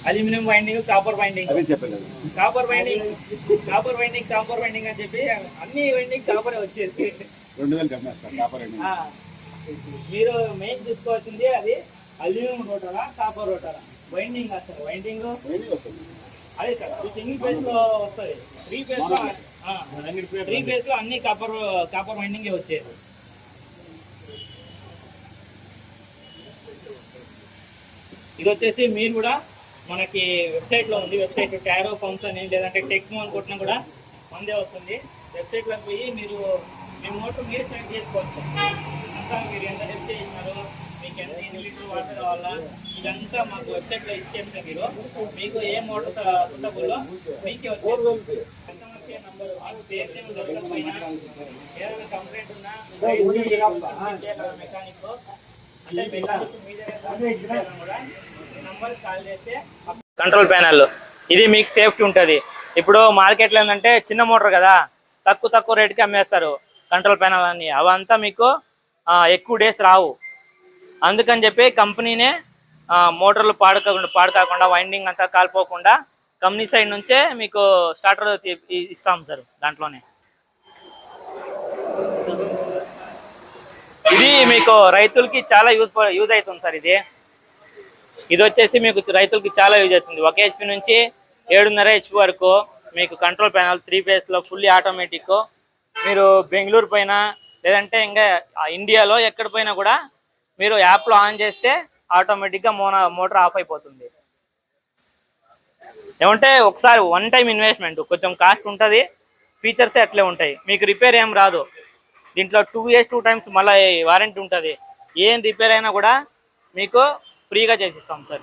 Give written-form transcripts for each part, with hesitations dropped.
Aluminium winding, copper winding, copper winding, copper winding, copper winding అని చెప్పి అన్ని winding కాపరే వచ్చేసి 2000 మీరు మెయిన్ చూసుకోవాల్సింది అది అల్యూమినియం రోటరా కాపర్ రోటరా. వైండింగ్ వస్తుంది, వైండింగ్ అదే సార్ సింగిల్ ఫేజ్ లో వస్తుంది. త్రీ ఫేజ్ లో అన్ని కాపర్ వైండింగ్ వచ్చేది. ఇది వచ్చేసి మీరు కూడా మనకి వెబ్సైట్లో ఉంది. వెబ్సైట్ టారో పంప్స్ అని లేదంటే టెక్స్మో అని కొట్టినా కూడా మందే వస్తుంది. వెబ్సైట్లోకి పోయి మీరు మీ మోటార్ మీరు సెలెక్ట్ చేసుకోవచ్చు. అంతా మీరు ఎంత హెల్ప్ చేసినారు, మీకు ఎంత ఎన్ని లీటర్ వాటర్ కావాలా, ఇదంతా మాకు వెబ్సైట్లో ఇచ్చేస్తే మీరు మీకు ఏ మోటార్ సూటబుల్లో మీకే వచ్చేది. కస్టమర్కి నంబరు పేరు ఏమి దొరకకపోయినా ఏదైనా కంప్లైంట్ ఉన్నా మెకానిక్ అంటే మెకానిక్ మీ దగ్గర కూడా నంబర్ కాల్ చేస్తే కంట్రోల్ ప్యానల్ ఇది మీకు సేఫ్టీ ఉంటుంది. ఇప్పుడు మార్కెట్లో ఏంటంటే చిన్న మోటార్ కదా, తక్కువ రేట్కి అమ్మేస్తారు కంట్రోల్ ప్యానల్ అని. అవంతా మీకు ఎక్కువ డేస్ రావు. అందుకని చెప్పి కంపెనీనే మోటార్లు పాడుకాకుండా వైండింగ్ అంతా కాలిపోకుండా కంపెనీ సైడ్ నుంచే మీకు స్టార్టర్ ఇస్తాం సార్. దాంట్లోనే ఇది మీకు రైతులకి చాలా యూజ్ అవుతుంది సార్. ఇది వచ్చేసి మీకు రైతులకి చాలా యూజ్ అవుతుంది. 1 HP నుంచి 7.5 HP వరకు మీకు కంట్రోల్ ప్యానల్ 3 ఫేజ్లో ఫుల్లీ ఆటోమేటిక్. మీరు బెంగళూరు పైన లేదంటే ఇంకా ఇండియాలో ఎక్కడ పోయినా కూడా మీరు యాప్లో ఆన్ చేస్తే ఆటోమేటిక్గా మోటార్ ఆఫ్ అయిపోతుంది. ఏమంటే ఒకసారి వన్ టైం ఇన్వెస్ట్మెంట్, కొంచెం కాస్ట్ ఉంటుంది, ఫీచర్సే అట్లే ఉంటాయి. మీకు రిపేర్ ఏం రాదు. దీంట్లో 2 years 2 times మళ్ళీ వారంటీ ఉంటుంది. ఏం రిపేర్ అయినా కూడా మీకు ఫ్రీగా చేసిస్తాం సార్.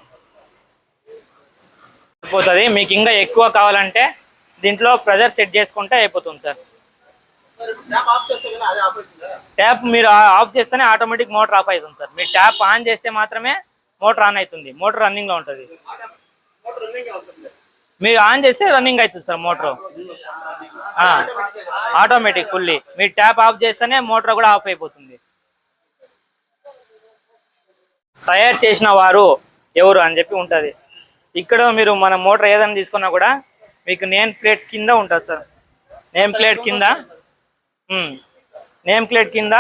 అయిపోతుంది. మీకు ఇంకా ఎక్కువ కావాలంటే దీంట్లో ప్రెజర్ సెట్ చేసుకుంటే అయిపోతుంది సార్. ట్యాప్ మీరు ఆఫ్ చేస్తేనే ఆటోమేటిక్ మోటార్ ఆఫ్ అవుతుంది సార్. మీరు ట్యాప్ ఆన్ చేస్తే మాత్రమే మోటార్ ఆన్ అవుతుంది. మోటార్ రన్నింగ్లో ఉంటుంది. మీరు ఆన్ చేస్తే రన్నింగ్ అవుతుంది సార్ మోటార్ ఆటోమేటిక్ ఫుల్లీ. మీరు ట్యాప్ ఆఫ్ చేస్తేనే మోటార్ కూడా ఆఫ్ అయిపోతుంది. తయారు చేసిన వారు ఎవరు అని చెప్పి ఉంటుంది. ఇక్కడ మీరు మన మోటార్ ఏదైనా తీసుకున్నా కూడా మీకు నేమ్ ప్లేట్ కింద ఉంటుంది సార్. నేమ్ ప్లేట్ కింద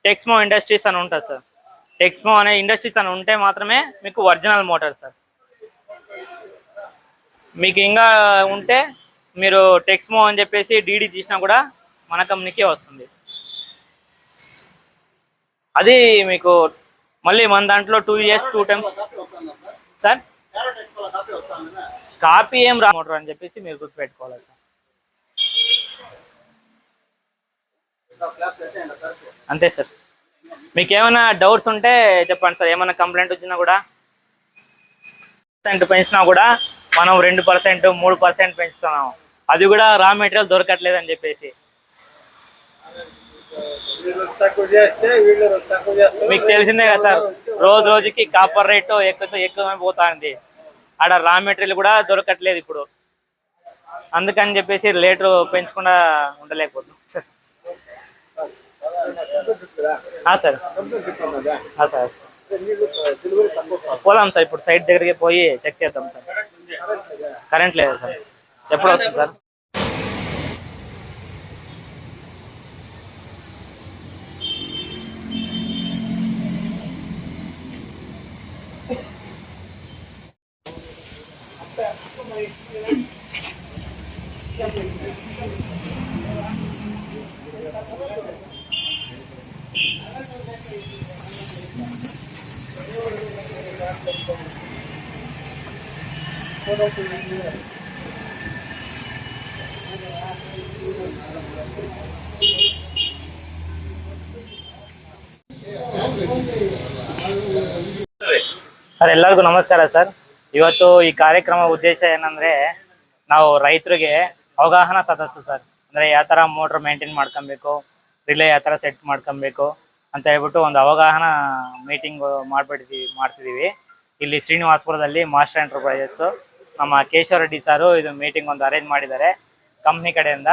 టెక్స్మో ఇండస్ట్రీస్ అని ఉంటుంది సార్. టెక్స్మో అనే ఇండస్ట్రీస్ అని ఉంటే మాత్రమే మీకు ఒరిజినల్ మోటార్ సార్. మీకు ఇంకా ఉంటే మీరు టెక్స్మో అని చెప్పేసి డీడీ తీసినా కూడా మన కంపెనీకే వస్తుంది. అది మీకు మళ్ళీ మన దాంట్లో 2 years 2 times సార్. కాపీ ఏం రా మోటార్ అని చెప్పేసి మీరు గుర్తుపెట్టుకోవాలి సార్. అంతే సార్. మీకు ఏమైనా డౌట్స్ ఉంటే చెప్పండి సార్. ఏమైనా కంప్లైంట్ వచ్చినా కూడా పెంచినా కూడా మనం 2% 3% పెంచుతున్నాం. అది కూడా రా మెటీరియల్ దొరకట్లేదు అని చెప్పేసి. మీకు తెలిసిందే కదా సార్, రోజుకి కాపర్ రేటు ఎక్కువైపోతుంది. ఆడ రా మెటీరియల్ కూడా దొరకట్లేదు ఇప్పుడు. అందుకని చెప్పేసి రేటు పెంచకుండా ఉండలేకపోతున్నాం సార్. సార్ సార్ పోదాం సార్. ఇప్పుడు సైట్ దగ్గరికి పోయి చెక్ చేద్దాం సార్. కరెంట్ లేదు సార్. ఎప్పుడు వస్తుంది సార్? ಸರ್ ಎಲ್ಲರಿಗೂ ನಮಸ್ಕಾರ ಸರ್. ಇವತ್ತು ಈ ಕಾರ್ಯಕ್ರಮ ಉದ್ದೇಶ ಏನಂದ್ರೆ ನಾವು ರೈತರಿಗೆ ಅವಗಾಹನ ಸದಸ್ಸು ಸರ್. ಅಂದ್ರೆ ಯಾವ ತರ ಮೋಟರ್ ಮೇಂಟೈನ್ ಮಾಡ್ಕೊಬೇಕು, ರಿಲೇ ಯಾವ ತರ ಸೆಟ್ ಮಾಡ್ಕೊಬೇಕು ಅಂತ ಹೇಳ್ಬಿಟ್ಟು ಒಂದು ಅವಗಾಹನ ಮೀಟಿಂಗ್ ಮಾಡ್ತಿದೀವಿ. ಇಲ್ಲಿ ಶ್ರೀನಿವಾಸಪುರದಲ್ಲಿ ಮಾಸ್ಟರ್ ಎಂಟರ್ಪ್ರೈಸಸ್ ನಮ್ಮ ಕೇಶವ ರೆಡ್ಡಿ ಸಾರು ಇದು ಮೀಟಿಂಗ್ ಒಂದು ಅರೇಂಜ್ ಮಾಡಿದ್ದಾರೆ ಕಂಪ್ನಿ ಕಡೆಯಿಂದ.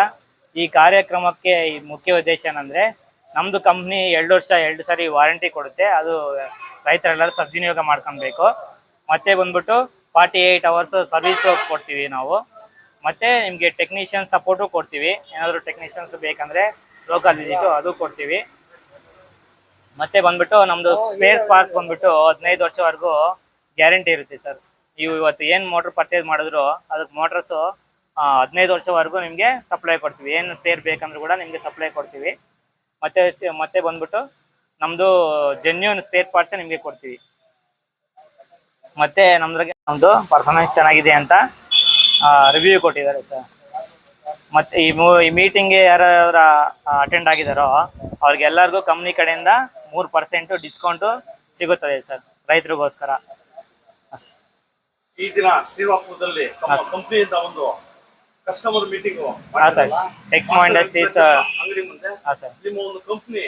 ಈ ಕಾರ್ಯಕ್ರಮಕ್ಕೆ ಈ ಮುಖ್ಯ ಉದ್ದೇಶ ಏನಂದ್ರೆ ನಮ್ದು ಕಂಪ್ನಿ 2 ವರ್ಷ 2 ಸರಿ ವಾರಂಟಿ ಕೊಡುತ್ತೆ. ಅದು ರೈತರೆಲ್ಲರೂ ಸದ್ವಿನಿಯೋಗ ಮಾಡ್ಕೊಬೇಕು. ಮತ್ತೆ ಬಂದ್ಬಿಟ್ಟು 48 hours ಸರ್ವಿಸ್ ಕೊಡ್ತೀವಿ ನಾವು. ಮತ್ತೆ ನಿಮಗೆ ಟೆಕ್ನಿಷಿಯನ್ ಸಪೋರ್ಟು ಕೊಡ್ತೀವಿ. ಏನಾದರೂ ಟೆಕ್ನಿಷಿಯನ್ಸ್ ಬೇಕಂದ್ರೆ ಲೋಕಲ್ ವಿಸಿಟು ಅದು ಕೊಡ್ತೀವಿ. ಮತ್ತೆ ಬಂದ್ಬಿಟ್ಟು ನಮ್ದು ಸ್ಪೇರ್ ಪಾರ್ಟ್ ಬಂದ್ಬಿಟ್ಟು 15 ವರ್ಷವರೆಗೂ ಗ್ಯಾರಂಟಿ ಇರುತ್ತೆ ಸರ್. ನೀವು ಇವತ್ತು ಏನು ಮೋಟ್ರ್ ಪರ್ಚೇಸ್ ಮಾಡಿದ್ರು ಅದಕ್ಕೆ ಮೋಟ್ರಸ್ಸು 15 ವರ್ಷವರೆಗೂ ನಿಮಗೆ ಸಪ್ಲೈ ಕೊಡ್ತೀವಿ. ಏನು ಸ್ಪೇರ್ ಬೇಕಂದ್ರೂ ಕೂಡ ನಿಮಗೆ ಸಪ್ಲೈ ಕೊಡ್ತೀವಿ. ಮತ್ತೆ ಬಂದ್ಬಿಟ್ಟು ನಮ್ಮದು ಜೆನ್ಯೂನ್ ಸ್ಪೇರ್ ಪಾರ್ಟ್ಸ್ ನಿಮಗೆ ಕೊಡ್ತೀವಿ. ಮತ್ತೆ ನಮ್ದು ಪರ್ಫಾರ್ಮೆನ್ಸ್ ಚೆನ್ನಾಗಿದೆ ಅಂತ ರಿವ್ಯೂ ಕೊಟ್ಟಿದ್ದಾರೆ ಸರ್. ಮತ್ತೆ ಈ ಮೀಟಿಂಗ್ಗೆ ಯಾರು ಅಟೆಂಡ್ ಆಗಿದಾರೋ ಅವ್ರಿಗೆಲ್ಲರಿಗೂ ಕಂಪ್ನಿ ಕಡೆಯಿಂದ 3% ಡಿಸ್ಕೌಂಟು ಸಿಗುತ್ತದೆ ಸರ್ ರೈತರಿಗೋಸ್ಕರ. ಈ ದಿನ ಶ್ರೀರಾಮ್ಪುರದಲ್ಲಿ ಕಂಪನಿಯಿಂದ ಒಂದು ಕಸ್ಟಮರ್ ಮೀಟಿಂಗ್ ಹಾಂ ಸರ್, ಟೆಕ್ಸ್ಮೋ ಇಂಡಸ್ಟ್ರೀಸ್ ಅಂಗಡಿ ಮುಂದೆ ಹಾಂ ಸರ್. ನಿಮ್ಮ ಒಂದು ಕಂಪನಿ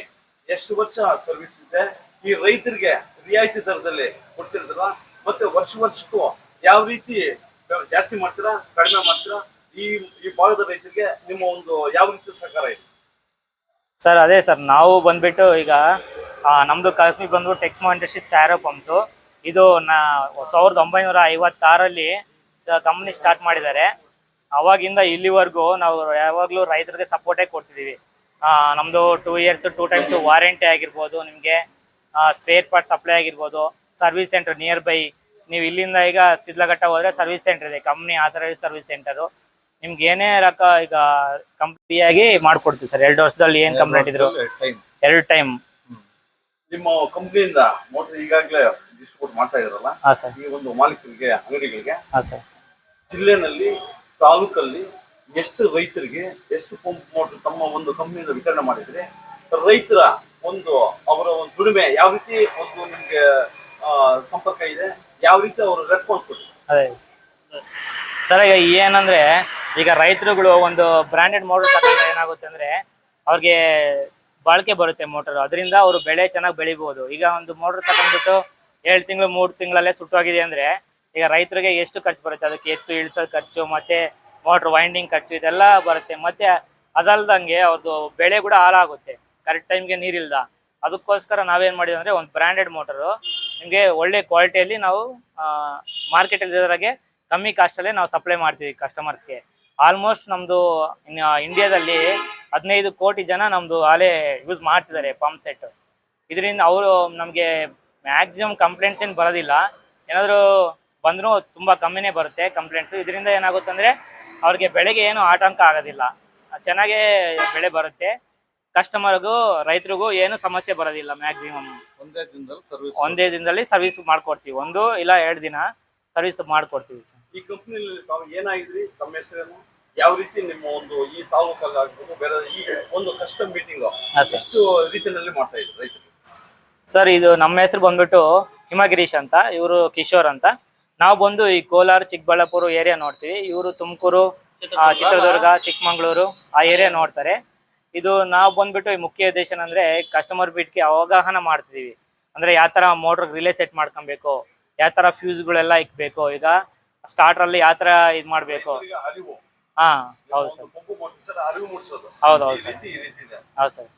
ಎಷ್ಟು ವರ್ಷ ಸರ್ವಿಸ್ ಇದೆ, ಈ ರೈತರಿಗೆ ರಿಯಾಯಿತಿ ದರದಲ್ಲಿ ಕೊಡ್ತಿರ್ತೀರಾ, ಮತ್ತೆ ವರ್ಷಕ್ಕೂ ಯಾವ ರೀತಿ ಜಾಸ್ತಿ ಮಾಡ್ತೀರಾ ಕಡಿಮೆ ಮಾಡ್ತೀರಾ, ಈ ಭಾಗದ ರೈತರಿಗೆ ನಿಮ್ಮ ಒಂದು ಯಾವ ರೀತಿ ಸಹಕಾರ ಇದೆ ಸರ್? ಅದೇ ಸರ್, ನಾವು ಬಂದ್ಬಿಟ್ಟು ಈಗ ನಮ್ಮದು ಕಂಪ್ನಿ ಬಂದ್ಬಿಟ್ಟು ಟೆಕ್ಸ್ಮೋ ಇಂಡಸ್ಟ್ರೀಸ್ ಟೈರ್ ಪಂಪ್ಸು. ಇದು 1956ರಲ್ಲಿ ಕಂಪ್ನಿ ಸ್ಟಾರ್ಟ್ ಮಾಡಿದ್ದಾರೆ. ಅವಾಗಿಂದ ಇಲ್ಲಿವರೆಗೂ ನಾವು ಯಾವಾಗಲೂ ರೈತರಿಗೆ ಸಪೋರ್ಟೇ ಕೊಡ್ತಿದ್ದೀವಿ. ನಮ್ಮದು 2 years 2 times ವಾರಂಟಿ ಆಗಿರ್ಬೋದು, ನಿಮಗೆ ಸ್ಪೇರ್ ಪಾರ್ಟ್ ಸಪ್ಲೈ ಆಗಿರ್ಬೋದು, ಸರ್ವಿಸ್ ಸೆಂಟರ್ ನಿಯರ್ ಬೈ. ನೀವು ಇಲ್ಲಿಂದ ಈಗ ಸಿದ್ಲಘಟ್ಟ ಹೋದರೆ ಸರ್ವಿಸ್ ಸೆಂಟರ್ ಇದೆ, ಕಂಪ್ನಿ ಆಥರೈಸ್ ಸರ್ವಿಸ್ ಸೆಂಟರು. ನಿಮ್ಗೆ ಏನೇ ಈಗ ಕಂಪ್ನಿಯಾಗಿ ಮಾಡ್ಕೊಡ್ತೀವಿ ಸರ್. 2 ವರ್ಷದಲ್ಲಿ ಏನು ಕಂಪ್ಲೇಂಟ್ ಇದ್ರು 2 ಟೈಮ್. ನಿಮ್ಮ ಕಂಪ್ನಿಯಿಂದ ಮೋಟರ್ ಈಗಾಗಲೇ ಡಿಸ್ಟ್ರಿಬ್ಯೂಟ್ ಮಾಡ್ತಾ ಇದ್ರಲ್ಲ, ಹಾಂ ಸರ್. ಈ ಒಂದು ಮಾಲೀಕರಿಗೆ ಅಂಗಡಿಗಳಿಗೆ ಹಾಂ ಸರ್. ಜಿಲ್ಲೆನಲ್ಲಿ ತಾಲೂಕಲ್ಲಿ ಎಷ್ಟು ರೈತರಿಗೆ ಎಷ್ಟು ಪಂಪ್ ಮೋಟರ್ ತಮ್ಮ ಒಂದು ಕಂಪ್ನಿಯಿಂದ ವಿತರಣೆ ಮಾಡಿದ್ರೆ ರೈತರ ಒಂದು ಅವರ ಒಂದು ದುಡಿಮೆ ಯಾವ ರೀತಿ ಒಂದು ನಿಮಗೆ ಸಂಪರ್ಕ ಇದೆ, ಯಾವ ರೀತಿ ಅವರು ರೆಸ್ಪಾನ್ಸ್ ಕೊಡ್ತಾರೆ? ಅದೇ ಸರ್, ಈಗ ಏನಂದ್ರೆ ಈಗ ರೈತರುಗಳು ಒಂದು ಬ್ರ್ಯಾಂಡೆಡ್ ಮೋಟರ್ ತಗೊಂಡ್ರೆ ಏನಾಗುತ್ತೆ ಅಂದ್ರೆ ಅವ್ರಿಗೆ ಬಾಳಿಕೆ ಬರುತ್ತೆ ಮೋಟರ್. ಅದರಿಂದ ಅವರು ಬೆಳೆ ಚೆನ್ನಾಗಿ ಬೆಳಿಬಹುದು. ಈಗ ಒಂದು ಮೋಟರ್ ತಗೊಂಡ್ಬಿಟ್ಟು 7 ತಿಂಗಳು 3 ತಿಂಗಳಲ್ಲೇ ಸುಟ್ಟೋಗಿದೆ ಅಂದ್ರೆ ಈಗ ರೈತರಿಗೆ ಎಷ್ಟು ಖರ್ಚು ಬರುತ್ತೆ? ಅದಕ್ಕೆ ಎತ್ತು ಇಳಿಸೋ ಖರ್ಚು, ಮತ್ತೆ ಮೋಟ್ರ್ ವೈಂಡಿಂಗ್ ಖರ್ಚು, ಇದೆಲ್ಲ ಬರುತ್ತೆ. ಮತ್ತೆ ಅದಲ್ದಂಗೆ ಅವ್ರದ್ದು ಬೆಳೆ ಕೂಡ ಹಾಳಾಗುತ್ತೆ ಕರೆಕ್ಟ್ ಟೈಮ್ಗೆ ನೀರಿಲ್ದ. ಅದಕ್ಕೋಸ್ಕರ ನಾವೇನು ಮಾಡಿದ್ವಿ ಅಂದರೆ ಒಂದು ಬ್ರ್ಯಾಂಡೆಡ್ ಮೋಟರು ನಿಮಗೆ ಒಳ್ಳೆ ಕ್ವಾಲಿಟಿಯಲ್ಲಿ ನಾವು ಮಾರ್ಕೆಟಲ್ಲಿರೋರಿಗೆ ಕಮ್ಮಿ ಕಾಸ್ಟಲ್ಲೇ ನಾವು ಸಪ್ಲೈ ಮಾಡ್ತೀವಿ ಕಸ್ಟಮರ್ಸ್ಗೆ. ಆಲ್ಮೋಸ್ಟ್ ನಮ್ಮದು ಇಂಡಿಯಾದಲ್ಲಿ 15 ಕೋಟಿ ಜನ ನಮ್ಮದು ಆಲೇ ಯೂಸ್ ಮಾಡ್ತಿದ್ದಾರೆ ಪಂಪ್ ಸೆಟ್. ಇದರಿಂದ ಅವರು ನಮಗೆ ಮ್ಯಾಕ್ಸಿಮಮ್ ಕಂಪ್ಲೇಂಟ್ಸ್ ಏನು ಬರೋದಿಲ್ಲ. ಏನಾದರೂ ಬಂದರೂ ತುಂಬ ಕಮ್ಮಿನೇ ಬರುತ್ತೆ ಕಂಪ್ಲೇಂಟ್ಸು. ಇದರಿಂದ ಏನಾಗುತ್ತೆ ಅಂದರೆ ಅವ್ರಿಗೆ ಬೆಳೆಗೆ ಏನು ಆತಂಕ ಆಗೋದಿಲ್ಲ, ಚೆನ್ನಾಗೇ ಬೆಳೆ ಬರುತ್ತೆ. ಕಸ್ಟಮರ್ಗೂ ರೈತರಿಗೂ ಏನು ಸಮಸ್ಯೆ ಬರೋದಿಲ್ಲ. ಮ್ಯಾಕ್ಸಿಮಮ್ ಒಂದೇ ದಿನದಲ್ಲಿ ಸರ್ವಿಸ್ ಮಾಡ್ಕೊಡ್ತೀವಿ. 1 ಇಲ್ಲ 2 ದಿನ ಸರ್ವಿಸ್ ಮಾಡ್ಕೊಡ್ತೀವಿ. ಈ ಕಂಪ್ನಿಯಲ್ಲಿ ತಾವು ಏನಾಗಿದ್ರಿ, ತಮ್ಮ ಹೆಸರೇನು, ಯಾವ ರೀತಿ ನಿಮ್ಮ ಒಂದು ಈ ತಾಲೂಕಲ್ಲಿ ಆಗ್ಬೋದು ಬೇರೆ ಈ ಒಂದು ಕಸ್ಟಮ್ ಮೀಟಿಂಗ್ ಎಷ್ಟು ರೀತಿಯಲ್ಲಿ ಮಾಡ್ತಾ ಇದ್ರು ರೈತರಿಗೆ? ಸರ್, ಇದು ನಮ್ಮ ಹೆಸರು ಬಂದ್ಬಿಟ್ಟು ಹಿಮಗಿರೀಶ್ ಅಂತ, ಇವರು ಕಿಶೋರ್ ಅಂತ. ನಾವು ಬಂದು ಈ ಕೋಲಾರ ಚಿಕ್ಕಬಳ್ಳಾಪುರ ಏರಿಯಾ ನೋಡ್ತೀವಿ, ಇವರು ತುಮಕೂರು, ಚಿತ್ರದುರ್ಗ, ಚಿಕ್ಕಮಂಗ್ಳೂರು ಆ ಏರಿಯಾ ನೋಡ್ತಾರೆ. ಇದು ನಾವು ಬಂದ್ಬಿಟ್ಟು ಈ ಮುಖ್ಯ ಉದ್ದೇಶ ಅಂದ್ರೆ ಕಸ್ಟಮರ್ ಬಿಟ್ಗೆ ಅವಗಾಹನ ಮಾಡ್ತಿದೀವಿ. ಅಂದ್ರೆ ಯಾವ ತರ ಮೋಟರ್ ರಿಲೇ ಸೆಟ್ ಮಾಡ್ಕೊಬೇಕು, ಯಾವ ತರ ಫ್ಯೂಸ್ಗಳೆಲ್ಲ ಇಕ್ಬೇಕು, ಈಗ ಸ್ಟಾರ್ಟರ್ ಅಲ್ಲಿ ಯಾವ ತರ ಇದ್ ಮಾಡ್ಬೇಕು. ಹಾ, ಹೌದು ಸರ್. ಅರಿವು ಮೂಡಿಸೋದು. ಹೌದು ಸರ್. ಹೌದು ಸರ್.